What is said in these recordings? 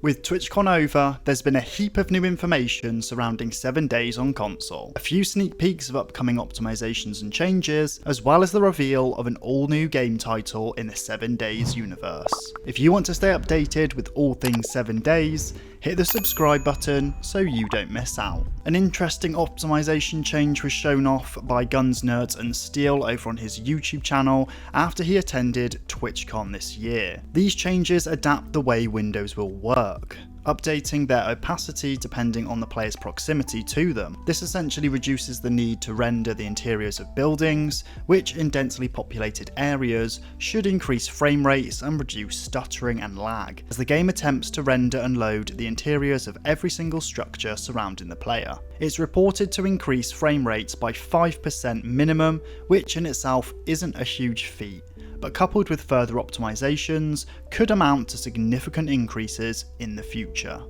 With TwitchCon over, there's been a heap of new information surrounding 7 Days on console, a few sneak peeks of upcoming optimizations and changes, as well as the reveal of an all-new game title in the 7 Days universe. If you want to stay updated with all things 7 Days, hit the subscribe button so you don't miss out. An interesting optimization change was shown off by Guns, Nerds and Steel over on his YouTube channel after he attended TwitchCon this year. These changes adapt the way windows will work, updating their opacity depending on the player's proximity to them. This essentially reduces the need to render the interiors of buildings, which in densely populated areas should increase frame rates and reduce stuttering and lag, as the game attempts to render and load the interiors of every single structure surrounding the player. It's reported to increase frame rates by 5% minimum, which in itself isn't a huge feat, but coupled with further optimizations, could amount to significant increases in the future.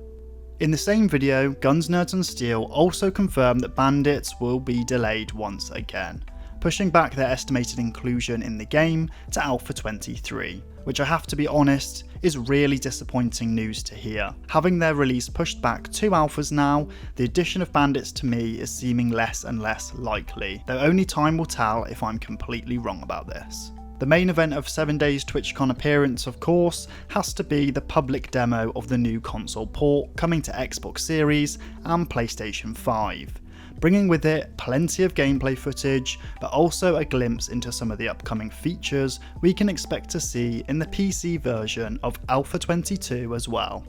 In the same video, Guns, Nerds and Steel also confirmed that Bandits will be delayed once again, pushing back their estimated inclusion in the game to Alpha 23, which I have to be honest, is really disappointing news to hear. Having their release pushed back 2 alphas now, the addition of Bandits to me is seeming less and less likely, though only time will tell if I'm completely wrong about this. The main event of 7 Days TwitchCon appearance, of course, has to be the public demo of the new console port coming to Xbox Series and PlayStation 5, bringing with it plenty of gameplay footage, but also a glimpse into some of the upcoming features we can expect to see in the PC version of Alpha 22 as well.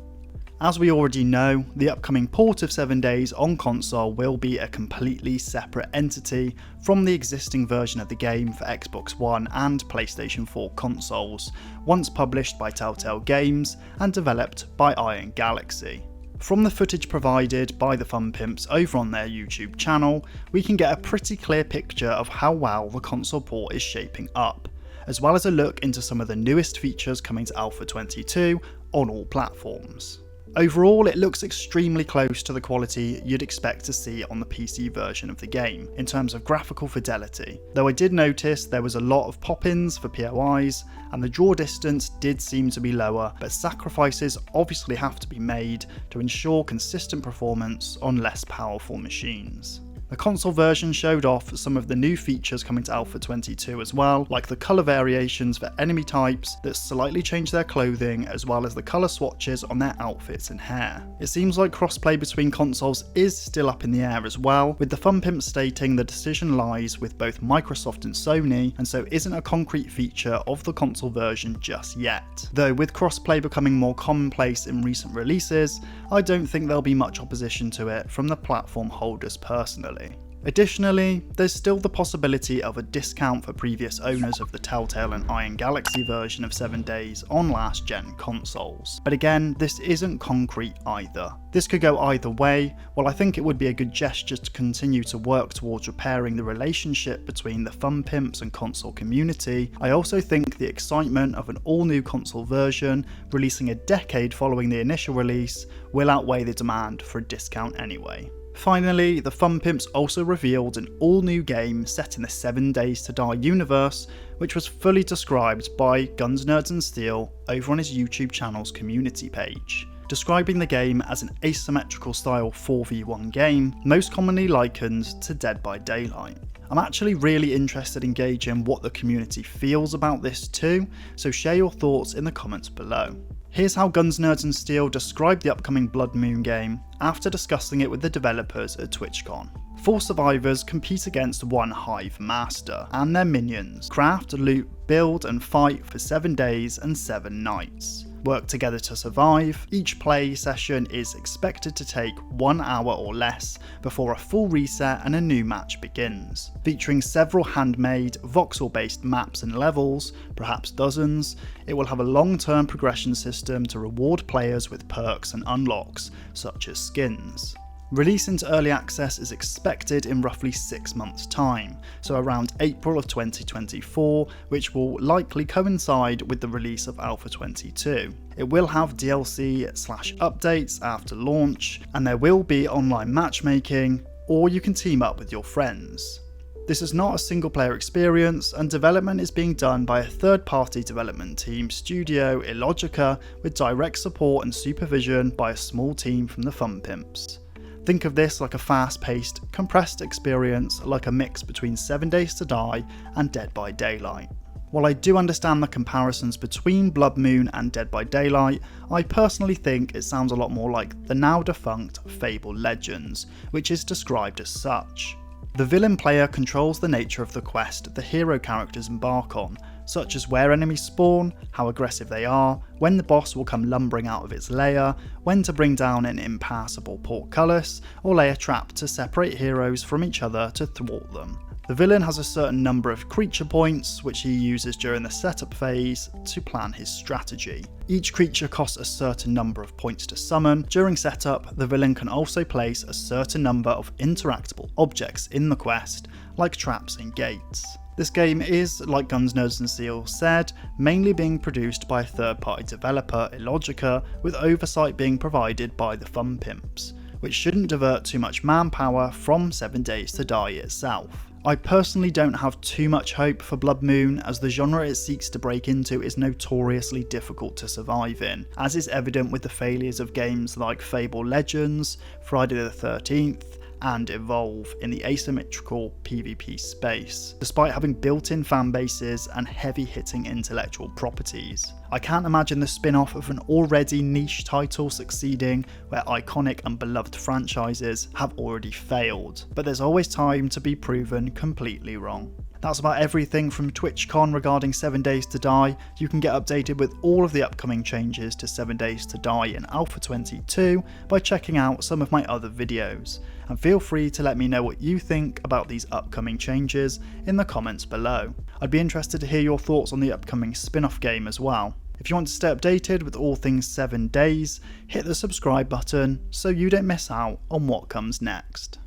As we already know, the upcoming port of 7 Days on console will be a completely separate entity from the existing version of the game for Xbox One and PlayStation 4 consoles, once published by Telltale Games and developed by Iron Galaxy. From the footage provided by the Fun Pimps over on their YouTube channel, we can get a pretty clear picture of how well the console port is shaping up, as well as a look into some of the newest features coming to Alpha 22 on all platforms. Overall, it looks extremely close to the quality you'd expect to see on the PC version of the game, in terms of graphical fidelity, though I did notice there was a lot of pop-ins for POIs, and the draw distance did seem to be lower, but sacrifices obviously have to be made to ensure consistent performance on less powerful machines. The console version showed off some of the new features coming to Alpha 22 as well, like the colour variations for enemy types that slightly change their clothing, as well as the colour swatches on their outfits and hair. It seems like crossplay between consoles is still up in the air as well, with the Fun Pimp stating the decision lies with both Microsoft and Sony, and so isn't a concrete feature of the console version just yet. Though with crossplay becoming more commonplace in recent releases, I don't think there'll be much opposition to it from the platform holders personally. Additionally, there's still the possibility of a discount for previous owners of the Telltale and Iron Galaxy version of 7 Days on last gen consoles. But again, this isn't concrete either. This could go either way. While I think it would be a good gesture to continue to work towards repairing the relationship between the Fun Pimps and console community, I also think the excitement of an all-new console version releasing a decade following the initial release will outweigh the demand for a discount anyway. Finally, the Fun Pimps also revealed an all-new game set in the 7 Days to Die universe, which was fully described by Guns, Nerds and Steel over on his YouTube channel's community page, describing the game as an asymmetrical style 4v1 game, most commonly likened to Dead by Daylight. I'm actually really interested in gauging what the community feels about this too, so share your thoughts in the comments below. Here's how Guns, Nerds and Steel described the upcoming Blood Moon game after discussing it with the developers at TwitchCon. 4 survivors compete against one Hive Master and their minions, craft, loot, build and fight for 7 days and 7 nights. Work together to survive. Each play session is expected to take 1 hour or less before a full reset and a new match begins. Featuring several handmade, voxel-based maps and levels, perhaps dozens, it will have a long-term progression system to reward players with perks and unlocks, such as skins. Release into early access is expected in roughly 6 months' time, so around April of 2024, which will likely coincide with the release of Alpha 22. It will have DLC/updates after launch, and there will be online matchmaking, or you can team up with your friends. This is not a single player experience, and development is being done by a third-party development team, Studio Illogica, with direct support and supervision by a small team from the Fun Pimps. Think of this like a fast-paced, compressed experience, like a mix between 7 Days to Die and Dead by Daylight. While I do understand the comparisons between Blood Moon and Dead by Daylight, I personally think it sounds a lot more like the now defunct Fable Legends, which is described as such. The villain player controls the nature of the quest the hero characters embark on, such as where enemies spawn, how aggressive they are, when the boss will come lumbering out of its lair, when to bring down an impassable portcullis, or lay a trap to separate heroes from each other to thwart them. The villain has a certain number of creature points, which he uses during the setup phase to plan his strategy. Each creature costs a certain number of points to summon. During setup, the villain can also place a certain number of interactable objects in the quest, like traps and gates. This game is, like Guns, Nerds and Seals said, mainly being produced by a third-party developer, Illogica, with oversight being provided by the Fun Pimps, which shouldn't divert too much manpower from 7 Days to Die itself. I personally don't have too much hope for Blood Moon, as the genre it seeks to break into is notoriously difficult to survive in, as is evident with the failures of games like Fable Legends, Friday the 13th, and Evolve in the asymmetrical PvP space, despite having built-in fan bases and heavy-hitting intellectual properties. I can't imagine the spin-off of an already niche title succeeding where iconic and beloved franchises have already failed, but there's always time to be proven completely wrong. That's about everything from TwitchCon regarding 7 Days to Die. You can get updated with all of the upcoming changes to 7 Days to Die in Alpha 22 by checking out some of my other videos. And feel free to let me know what you think about these upcoming changes in the comments below. I'd be interested to hear your thoughts on the upcoming spin-off game as well. If you want to stay updated with all things 7 Days, hit the subscribe button so you don't miss out on what comes next.